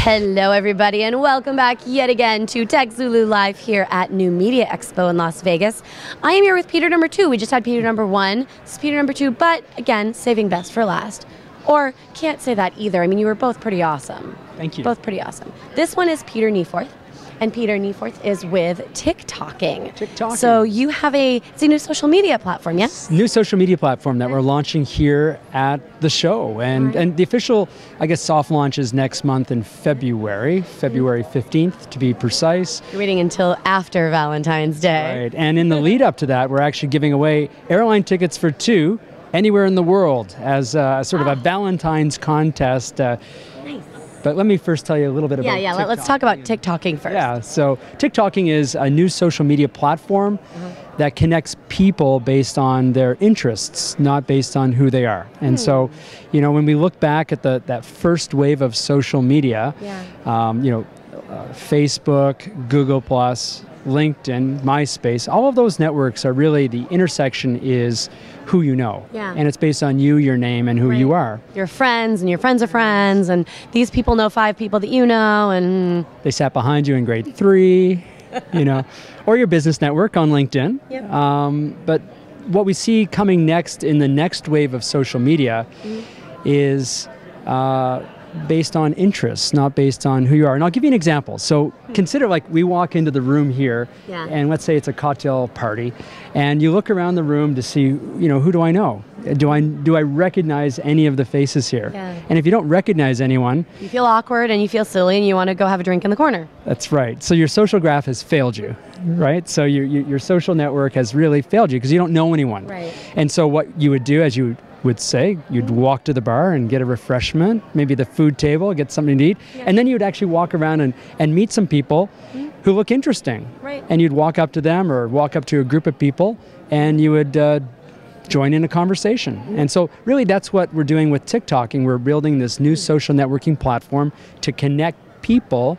Hello, everybody, and welcome back yet again to TechZulu Live here at New Media Expo in Las Vegas. I am here with Peter number 2. We just had Peter number 1. This is Peter number 2, but again, saving best for last. Or can't say that either. I mean, you were both pretty awesome. Thank you. Both pretty awesome. This one is Peter Nieforth. And Peter Nieforth is with TicTalking. TicTalking. So you have it's a new social media platform, yes? New social media platform that we're launching here at the show. And the official, I guess, soft launch is next month in February 15th to be precise. You're waiting until after Valentine's Day. Right. And in the lead up to that, we're actually giving away airline tickets for 2 anywhere in the world as sort of a Valentine's contest. Nice. But let me first tell you a little bit about TikTalking. Let's talk about TicTalking first. Yeah, so TicTalking is a new social media platform that connects people based on their interests, not based on who they are. And so, you know, when we look back at that first wave of social media, Facebook, Google+, LinkedIn, MySpace, all of those networks are really, the intersection is who you know. Yeah. And it's based on you, your name, and who you are. Your friends and your friends of friends, and these people know 5 people that you know, and they sat behind you in grade 3, you know, or your business network on LinkedIn. Yep. But what we see coming next in the next wave of social media is based on interests, not based on who you are. And I'll give you an example. So consider, like, we walk into the room here, and let's say it's a cocktail party, and you look around the room to see, you know, who do I know? Do I recognize any of the faces here? Yeah. And if you don't recognize anyone, you feel awkward and you feel silly and you want to go have a drink in the corner. That's right. So your social graph has failed you, right? So your social network has really failed you because you don't know anyone. Right. And so what you would do, as you would say, you'd walk to the bar and get a refreshment, maybe the food table, get something to eat, and then you would actually walk around and meet some people who look interesting. Right. And you'd walk up to them or walk up to a group of people and you would join in a conversation. And so really that's what we're doing with TicTalking. We're building this new social networking platform to connect people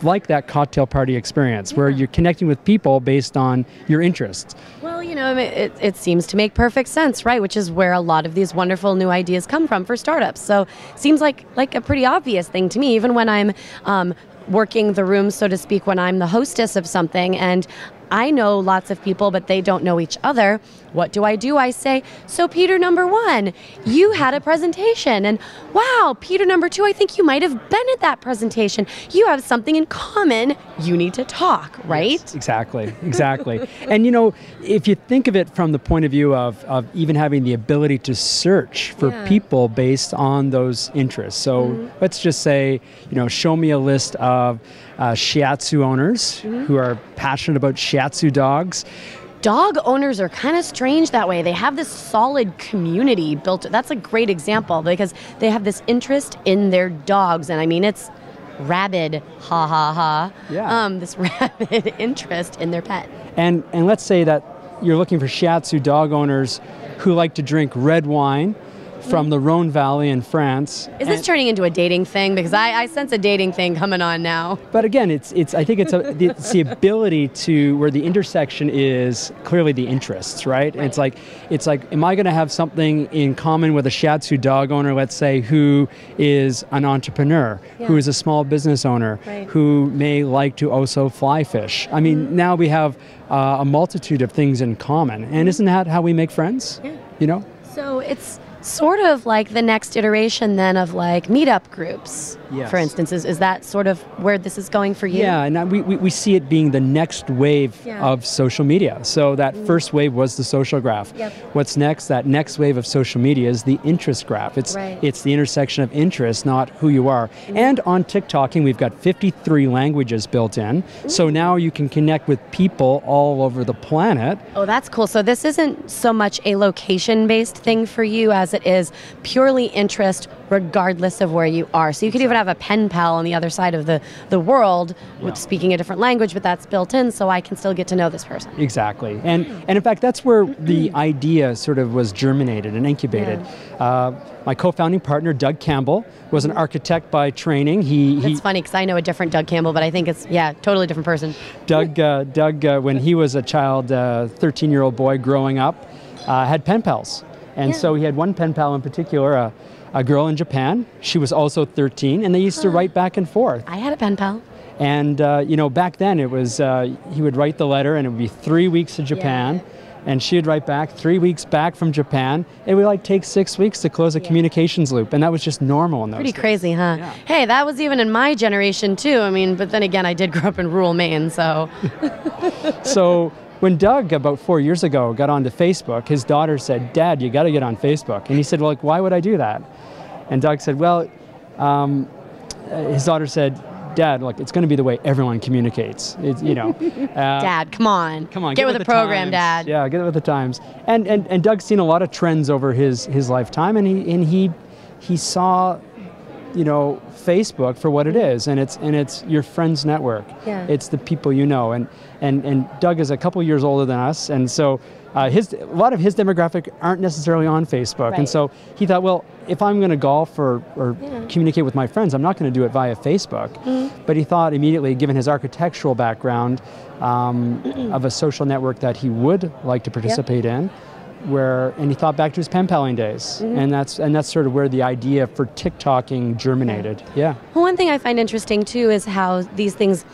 like that cocktail party experience where you're connecting with people based on your interests. Well, you know, I mean, it seems to make perfect sense, right? Which is where a lot of these wonderful new ideas come from for startups. So seems like a pretty obvious thing to me, even when I'm working the room, so to speak, when I'm the hostess of something and I know lots of people, but they don't know each other. What do? I say, so Peter number 1, you had a presentation, and wow, Peter number 2, I think you might have been at that presentation. You have something in common. You need to talk, right? Yes, exactly. And you know, if you think of it from the point of view of even having the ability to search for people based on those interests. So let's just say, you know, show me a list of shiatsu owners who are passionate about shiatsu dogs. Dog owners are kind of strange that way. They have this solid community built. That's a great example because they have this interest in their dogs. And I mean, it's rabid, ha ha ha. Yeah. This rabid interest in their pet. And let's say that you're looking for shiatsu dog owners who like to drink red wine from the Rhone Valley in France. Is this turning into a dating thing? Because I sense a dating thing coming on now. But again, I think it's the ability to, where the intersection is clearly the interests, right? And it's like, am I going to have something in common with a shiatsu dog owner, let's say, who is an entrepreneur, who is a small business owner, who may like to also fly fish? I mean, now we have a multitude of things in common. And isn't that how we make friends? Yeah. You know? So it's sort of like the next iteration then of like meetup groups, for instance. Is that sort of where this is going for you? Yeah, and we see it being the next wave of social media. So that first wave was the social graph. Yep. What's next? That next wave of social media is the interest graph. It's the intersection of interest, not who you are. And on TicTalking, we've got 53 languages built in. So now you can connect with people all over the planet. Oh, that's cool. So this isn't so much a location-based thing for you as it is purely interest regardless of where you are. So you could even have a pen pal on the other side of the world with speaking a different language, but that's built in so I can still get to know this person. Exactly. And in fact, that's where the idea sort of was germinated and incubated. My co-founding partner, Doug Campbell, was an architect by training. It's funny because I know a different Doug Campbell, but I think it's, totally different person. Doug, when he was a child, 13-year-old boy growing up, had pen pals. And so he had one pen pal in particular, a girl in Japan. She was also 13, and they used to write back and forth. I had a pen pal. And you know, back then it was he would write the letter, and it would be 3 weeks to Japan. Yeah. And she would write back 3 weeks back from Japan. It would like take 6 weeks to close a communications loop, and that was just normal in those Pretty days. crazy, huh? Yeah. Hey, that was even in my generation too. I mean, but then again, I did grow up in rural Maine, so. So when Doug, about 4 years ago, got onto Facebook, his daughter said, "Dad, you got to get on Facebook." And he said, "Well, like, why would I do that?" And Doug said, "Well," his daughter said, "Dad, look, it's going to be the way everyone communicates. It's, you know." Dad, come on. Get with the program, times. Dad. Yeah, get with the times. And Doug's seen a lot of trends over his lifetime, and he saw, you know, Facebook for what it is, and it's your friends network. Yeah. It's the people you know, and Doug is a couple years older than us, and so a lot of his demographic aren't necessarily on Facebook, Right. and so he thought, well, if I'm going to golf or communicate with my friends, I'm not going to do it via Facebook. But he thought immediately, given his architectural background, of a social network that he would like to participate in. And he thought back to his pen paling days, and that's sort of where the idea for TicTalking germinated. Yeah. Well, one thing I find interesting too is how these things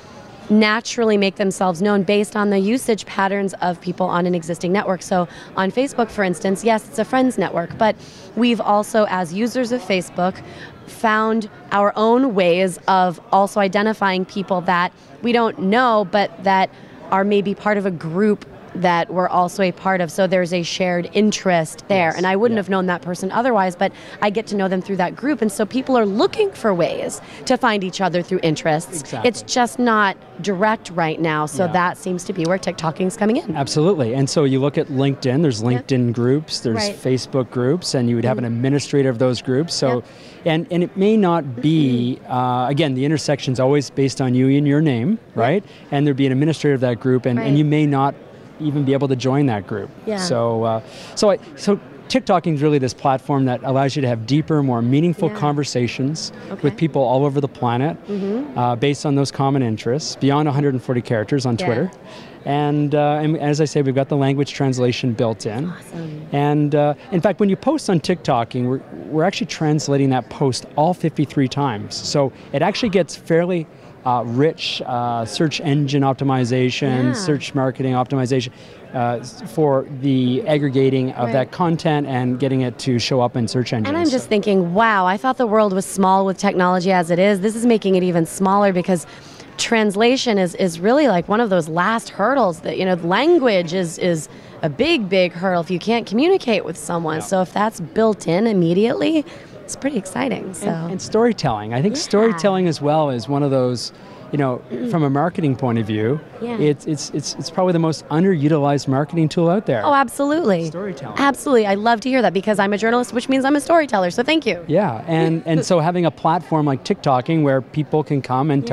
naturally make themselves known based on the usage patterns of people on an existing network. So on Facebook, for instance, yes, it's a friends network, but we've also, as users of Facebook, found our own ways of also identifying people that we don't know, but that are maybe part of a group that we're also a part of. So there's a shared interest there. Yes. And I wouldn't have known that person otherwise, but I get to know them through that group. And so people are looking for ways to find each other through interests. Exactly. It's just not direct right now. So that seems to be where TikTalking's coming in. Absolutely. And so you look at LinkedIn, there's LinkedIn groups, there's Right. Facebook groups, and you would have an administrator of those groups. So, and it may not be, again, the intersection's always based on you and your name, right? And there'd be an administrator of that group, and you may not even be able to join that group. Yeah. So TikTalking is really this platform that allows you to have deeper, more meaningful conversations with people all over the planet, based on those common interests, beyond 140 characters on Twitter. And as I say, we've got the language translation built in. Awesome. And in fact, when you post on TikTalking, we're actually translating that post all 53 times. So it actually gets fairly rich search engine optimization, search marketing optimization for the aggregating of that content and getting it to show up in search engines. And I'm just thinking, wow, I thought the world was small with technology as it is. This is making it even smaller because translation is really like one of those last hurdles that, you know, language is a big hurdle if you can't communicate with someone. So if that's built in immediately, it's pretty exciting. So And storytelling. I think storytelling as well is one of those, you know, from a marketing point of view, it's probably the most underutilized marketing tool out there. Oh, absolutely. Storytelling. Absolutely. I love to hear that because I'm a journalist, which means I'm a storyteller. So thank you. Yeah, and so having a platform like TikTalking where people can come and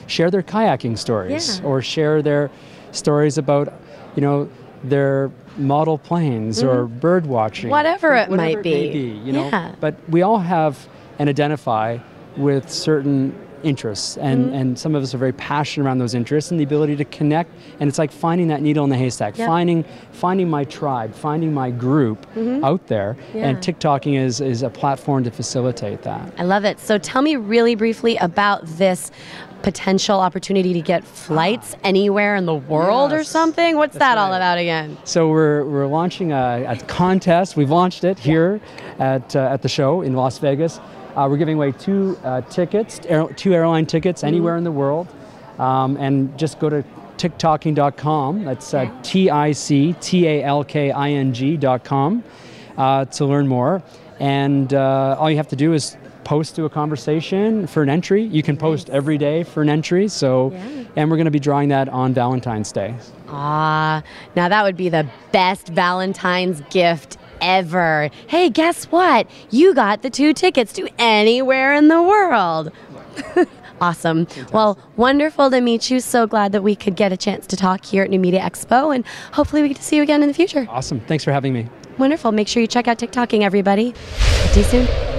share their kayaking stories or share their stories about, you know, their model planes or bird watching. Whatever it might may be. you know. But we all have and identify with certain interests, and some of us are very passionate around those interests and the ability to connect, and it's like finding that needle in the haystack, finding my tribe, finding my group out there, and TikTalking is a platform to facilitate that. I love it. So tell me really briefly about this potential opportunity to get flights anywhere in the world or something. What's that all about again? So we're launching a contest. We've launched it here at the show in Las Vegas. We're giving away two airline tickets anywhere in the world, and just go to TicTalking.com. That's TicTalking.com to learn more. And all you have to do is post to a conversation for an entry. You can post every day for an entry. So, and we're going to be drawing that on Valentine's Day. Now that would be the best Valentine's gift ever. Hey, guess what? You got the 2 tickets to anywhere in the world. Awesome. Fantastic. Well, wonderful to meet you. So glad that we could get a chance to talk here at New Media Expo, and hopefully we get to see you again in the future. Awesome. Thanks for having me. Wonderful. Make sure you check out TikToking, everybody. See you soon.